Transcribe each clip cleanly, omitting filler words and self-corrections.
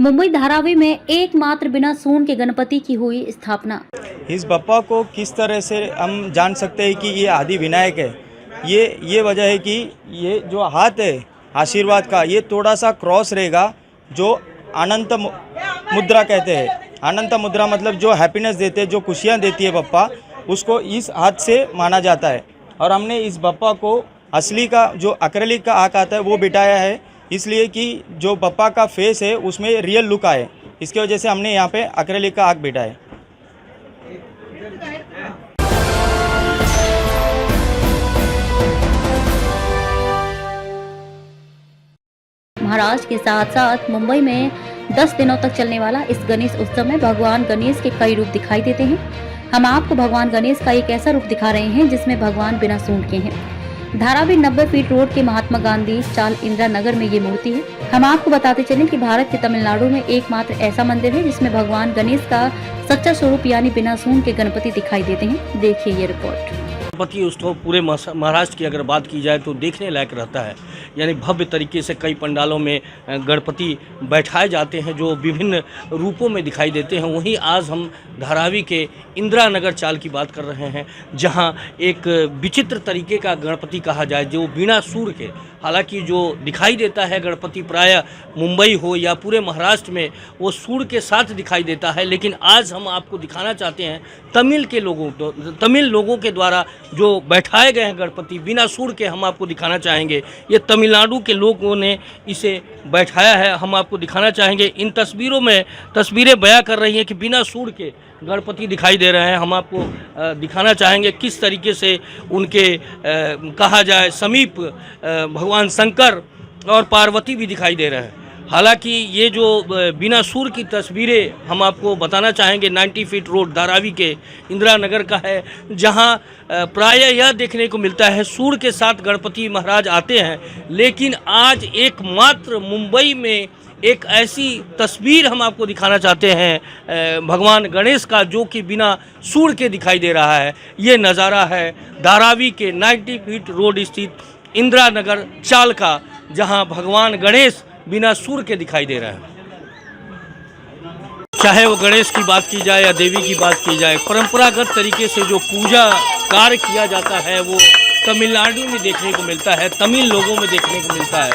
मुंबई धारावी में एकमात्र बिना सूंड के गणपति की हुई स्थापना। इस बप्पा को किस तरह से हम जान सकते हैं कि ये आदि विनायक है। ये वजह है कि ये जो हाथ है आशीर्वाद का, ये थोड़ा सा क्रॉस रहेगा, जो अनंत मुद्रा कहते हैं। अनंत मुद्रा मतलब जो हैप्पीनेस देते हैं, जो खुशियाँ देती है बप्पा, उसको इस हाथ से माना जाता है। और हमने इस बप्पा को असली का जो एक्रेलिक का आँख आता है वो बिठाया है, इसलिए कि जो बप्पा का फेस है उसमें रियल लुक आए, इसके वजह से हमने यहाँ पे एक्रेलिक का आँख बिठाया है। महाराष्ट्र के साथ साथ मुंबई में 10 दिनों तक चलने वाला इस गणेश उत्सव में भगवान गणेश के कई रूप दिखाई देते हैं। हम आपको भगवान गणेश का एक ऐसा रूप दिखा रहे हैं जिसमें भगवान बिना सूंड के हैं। धारावी 90 फीट रोड के महात्मा गांधी चाल इंदिरा नगर में ये मूर्ति है। हम आपको बताते चलें कि भारत के तमिलनाडु में एकमात्र ऐसा मंदिर है जिसमें भगवान गणेश का सच्चा स्वरूप यानी बिना सूंड के गणपति दिखाई देते हैं। देखिए ये रिपोर्ट। गणपति उत्सव पूरे महाराष्ट्र की अगर बात की जाए तो देखने लायक रहता है। यानी भव्य तरीके से कई पंडालों में गणपति बैठाए जाते हैं जो विभिन्न रूपों में दिखाई देते हैं। वहीं आज हम धारावी के इंदिरा नगर चाल की बात कर रहे हैं, जहां एक विचित्र तरीके का गणपति कहा जाए जो बिना सूंड के, हालांकि जो दिखाई देता है गणपति प्रायः मुंबई हो या पूरे महाराष्ट्र में वो सूंड के साथ दिखाई देता है, लेकिन आज हम आपको दिखाना चाहते हैं तमिल लोगों के द्वारा जो बैठाए गए हैं गणपति बिना सूंड के। हम आपको दिखाना चाहेंगे, ये तमिलनाडु के लोगों ने इसे बैठाया है। हम आपको दिखाना चाहेंगे, इन तस्वीरों में तस्वीरें बयां कर रही हैं कि बिना सूंड के गणपति दिखाई दे रहे हैं। हम आपको दिखाना चाहेंगे किस तरीके से उनके कहा जाए समीप भगवान शंकर और पार्वती भी दिखाई दे रहे हैं। हालांकि ये जो बिना सूंड की तस्वीरें हम आपको बताना चाहेंगे 90 फीट रोड धारावी के इंदिरा नगर का है, जहां प्रायः यह देखने को मिलता है सूंड के साथ गणपति महाराज आते हैं। लेकिन आज एकमात्र मुंबई में एक ऐसी तस्वीर हम आपको दिखाना चाहते हैं भगवान गणेश का, जो कि बिना सूंड के दिखाई दे रहा है। ये नज़ारा है धारावी के 90 फीट रोड स्थित इंदिरा नगर चाल का, जहां भगवान गणेश बिना सूंड के दिखाई दे रहा है। चाहे वो गणेश की बात की जाए या देवी की बात की जाए, परंपरागत तरीके से जो पूजा कार्य किया जाता है वो तमिलनाडु में देखने को मिलता है, तमिल लोगों में देखने को मिलता है।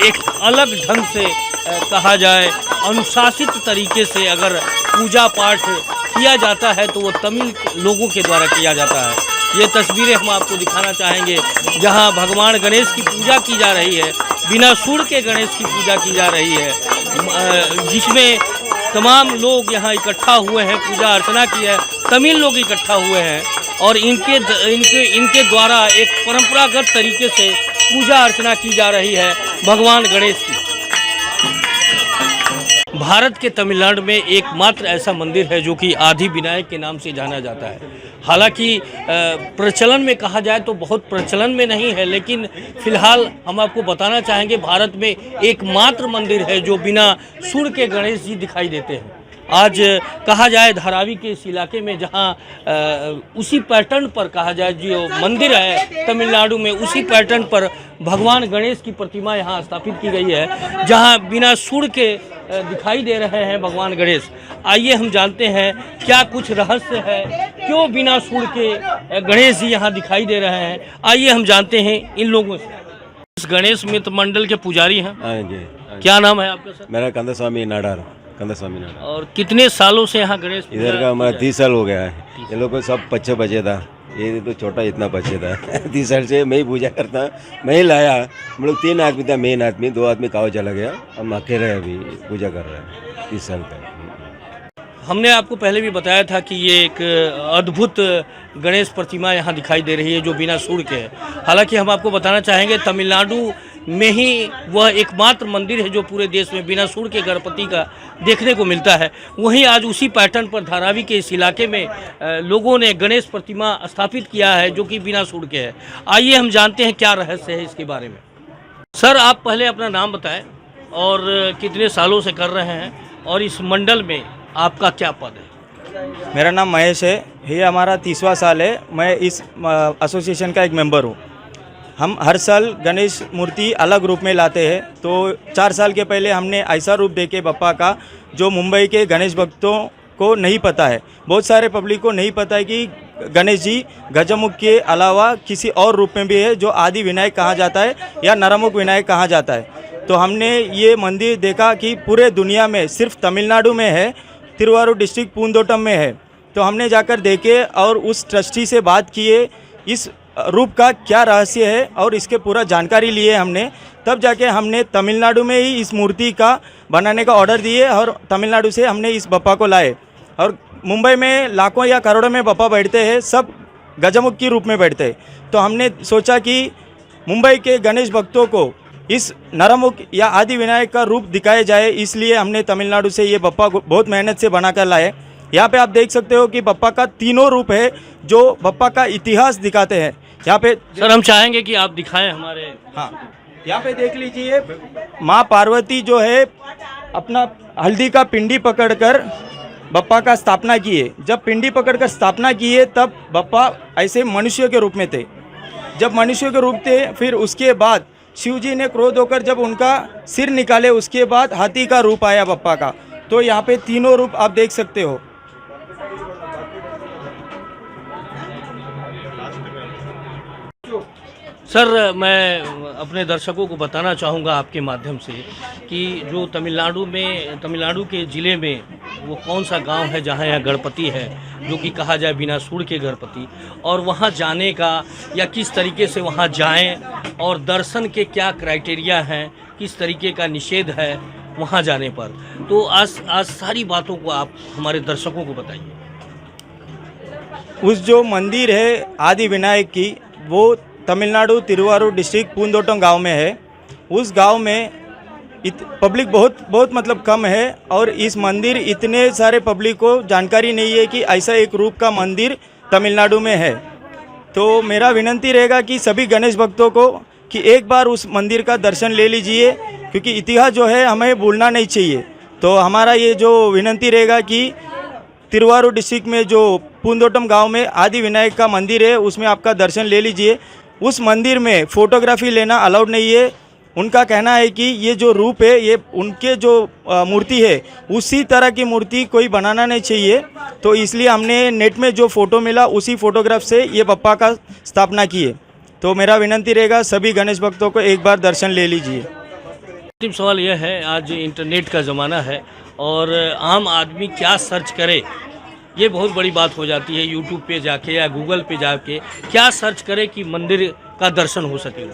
एक अलग ढंग से कहा जाए अनुशासित तरीके से अगर पूजा पाठ किया जाता है तो वो तमिल लोगों के द्वारा किया जाता है। ये तस्वीरें हम आपको दिखाना चाहेंगे जहां भगवान गणेश की पूजा की जा रही है, बिना सूंड के गणेश की पूजा की जा रही है, जिसमें तमाम लोग यहाँ इकट्ठा हुए हैं, पूजा अर्चना की है, तमिल लोग इकट्ठा हुए हैं और इनके द्वारा एक परंपरागत तरीके से पूजा अर्चना की जा रही है भगवान गणेश की। भारत के तमिलनाडु में एकमात्र ऐसा मंदिर है जो कि आदि विनायक के नाम से जाना जाता है। हालांकि प्रचलन में कहा जाए तो बहुत प्रचलन में नहीं है, लेकिन फिलहाल हम आपको बताना चाहेंगे भारत में एकमात्र मंदिर है जो बिना सूंड के गणेश जी दिखाई देते हैं। आज कहा जाए धारावी के इस इलाके में जहां उसी पैटर्न पर कहा जाए जो मंदिर है तमिलनाडु में, उसी पैटर्न पर भगवान गणेश की प्रतिमा यहां स्थापित की गई है, जहां बिना सूंड के दिखाई दे रहे हैं भगवान गणेश। आइए हम जानते हैं क्या कुछ रहस्य है, क्यों बिना सूंड के गणेश जी यहाँ दिखाई दे रहे हैं। आइए हम जानते हैं इन लोगों से। इस गणेश मित्र मंडल के पुजारी हैं। क्या नाम है आपका सर? मेरा कंदस्वामी नाडार। और कितने सालों से यहाँ गणेश इधर का हमारा 30 साल हो गया है। ये लोग को सब बच्चे बचे था, ये तो छोटा इतना बच्चे था 30 साल से मैं ही पूजा करता, मैं ही लाया। हम लोग 3 आदमी था, मेन आदमी 2 आदमी गाँव चला गया, हम अकेले अभी पूजा कर रहे हैं 30 साल तक। हमने आपको पहले भी बताया था कि ये एक अद्भुत गणेश प्रतिमा यहाँ दिखाई दे रही है जो बिना सूंड के है। हालांकि हम आपको बताना चाहेंगे तमिलनाडु में ही वह एकमात्र मंदिर है जो पूरे देश में बिना सूंड के गणपति का देखने को मिलता है। वहीं आज उसी पैटर्न पर धारावी के इस इलाके में लोगों ने गणेश प्रतिमा स्थापित किया है जो कि बिना सूंड के है। आइए हम जानते हैं क्या रहस्य है इसके बारे में। सर, आप पहले अपना नाम बताएं और कितने सालों से कर रहे हैं और इस मंडल में आपका क्या पद है? मेरा नाम महेश है, ये हमारा 30वां साल है। मैं इस एसोसिएशन का एक मेंबर हूँ। हम हर साल गणेश मूर्ति अलग रूप में लाते हैं। तो 4 साल के पहले हमने ऐसा रूप देखे बप्पा का जो मुंबई के गणेश भक्तों को नहीं पता है। बहुत सारे पब्लिक को नहीं पता है कि गणेश जी गजमुख के अलावा किसी और रूप में भी है, जो आदि विनायक कहा जाता है या नरमुख विनायक कहा जाता है। तो हमने ये मंदिर देखा कि पूरे दुनिया में सिर्फ तमिलनाडु में है, तिरुवारूर डिस्ट्रिक्ट पूंदोटम में है। तो हमने जाकर देखे और उस ट्रस्टी से बात किए, इस रूप का क्या रहस्य है और इसके पूरा जानकारी लिए हमने। तब जाके हमने तमिलनाडु में ही इस मूर्ति का बनाने का ऑर्डर दिए और तमिलनाडु से हमने इस बप्पा को लाए। और मुंबई में लाखों या करोड़ों में बप्पा बैठते हैं, सब गजमुख के रूप में बैठते हैं। तो हमने सोचा कि मुंबई के गणेश भक्तों को इस नरमुख या आदि विनायक का रूप दिखाया जाए, इसलिए हमने तमिलनाडु से ये बप्पा को बहुत मेहनत से बना कर लाए। यहाँ पे आप देख सकते हो कि बप्पा का तीनों रूप है जो बप्पा का इतिहास दिखाते हैं। यहाँ पे सर हम चाहेंगे कि आप दिखाएं हमारे। हाँ, यहाँ पे देख लीजिए, माँ पार्वती जो है अपना हल्दी का पिंडी पकड़कर बप्पा का स्थापना किए। जब पिंडी पकड़कर स्थापना किए तब बप्पा ऐसे मनुष्य के रूप में थे। जब मनुष्य के रूप थे, फिर उसके बाद शिव जी ने क्रोध होकर जब उनका सिर निकाले, उसके बाद हाथी का रूप आया बप्पा का। तो यहाँ पे तीनों रूप आप देख सकते हो। सर मैं अपने दर्शकों को बताना चाहूँगा आपके माध्यम से कि जो तमिलनाडु के ज़िले में वो कौन सा गांव है जहां यह गणपति है, जो कि कहा जाए बिनासुर के गणपति, और वहां जाने का या किस तरीके से वहां जाएं और दर्शन के क्या क्राइटेरिया हैं, किस तरीके का निषेध है वहां जाने पर। तो आज सारी बातों को आप हमारे दर्शकों को बताइए। उस जो मंदिर है आदि विनायक की, वो तमिलनाडु तिरुवारूर डिस्ट्रिक्ट पूंदोटम गांव में है। उस गांव में पब्लिक बहुत मतलब कम है और इस मंदिर इतने सारे पब्लिक को जानकारी नहीं है कि ऐसा एक रूप का मंदिर तमिलनाडु में है। तो मेरा विनती रहेगा कि सभी गणेश भक्तों को कि एक बार उस मंदिर का दर्शन ले लीजिए, क्योंकि इतिहास जो है हमें भूलना नहीं चाहिए। तो हमारा ये जो विनती रहेगा कि तिरुवारूर डिस्ट्रिक्ट में जो पूंदोटम गांव में आदि विनायक का मंदिर है, उसमें आपका दर्शन ले लीजिए। उस मंदिर में फ़ोटोग्राफी लेना अलाउड नहीं है। उनका कहना है कि ये जो रूप है, ये उनके जो मूर्ति है उसी तरह की मूर्ति कोई बनाना नहीं चाहिए। तो इसलिए हमने नेट में जो फ़ोटो मिला उसी फ़ोटोग्राफ से ये बप्पा का स्थापना की है। तो मेरा विनती रहेगा सभी गणेश भक्तों को एक बार दर्शन ले लीजिए। अंतिम सवाल यह है, आज इंटरनेट का ज़माना है और आम आदमी क्या सर्च करे, ये बहुत बड़ी बात हो जाती है। यूट्यूब पे जाके या गूगल पे जाके क्या सर्च करे कि मंदिर का दर्शन हो सके।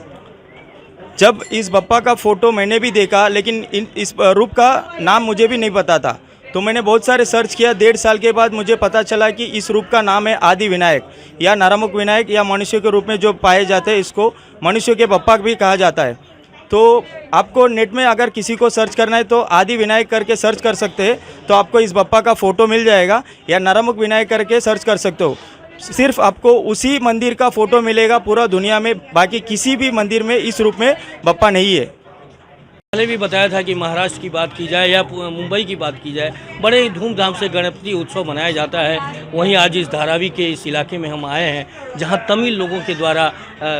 जब इस बप्पा का फ़ोटो मैंने भी देखा, लेकिन इस रूप का नाम मुझे भी नहीं पता था। तो मैंने बहुत सारे सर्च किया। 1.5 साल के बाद मुझे पता चला कि इस रूप का नाम है आदि विनायक या नरमुख विनायक, या मनुष्य के रूप में जो पाए जाते हैं इसको मनुष्य के बप्पा भी कहा जाता है। तो आपको नेट में अगर किसी को सर्च करना है तो आदि विनायक करके सर्च कर सकते हैं, तो आपको इस बप्पा का फ़ोटो मिल जाएगा, या नरमुख विनायक करके सर्च कर सकते हो। सिर्फ आपको उसी मंदिर का फ़ोटो मिलेगा पूरा दुनिया में, बाकी किसी भी मंदिर में इस रूप में बप्पा नहीं है। पहले भी बताया था कि महाराष्ट्र की बात की जाए या मुंबई की बात की जाए, बड़े ही धूमधाम से गणपति उत्सव मनाया जाता है। वहीं आज इस धारावी के इस इलाके में हम आए हैं जहां तमिल लोगों के द्वारा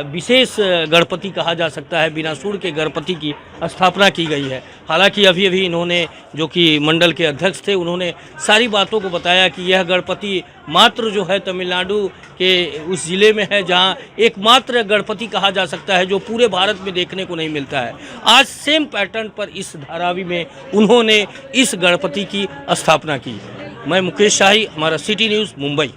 विशेष गणपति कहा जा सकता है बिनासुर के गणपति की स्थापना की गई है। हालांकि अभी अभी इन्होंने, जो कि मंडल के अध्यक्ष थे, उन्होंने सारी बातों को बताया कि यह गणपति मात्र जो है तमिलनाडु के उस ज़िले में है जहां एकमात्र गणपति कहा जा सकता है जो पूरे भारत में देखने को नहीं मिलता है। आज सेम पैटर्न पर इस धारावी में उन्होंने इस गणपति की स्थापना की। मैं मुकेश शाही, हमारा सिटी न्यूज़ मुंबई।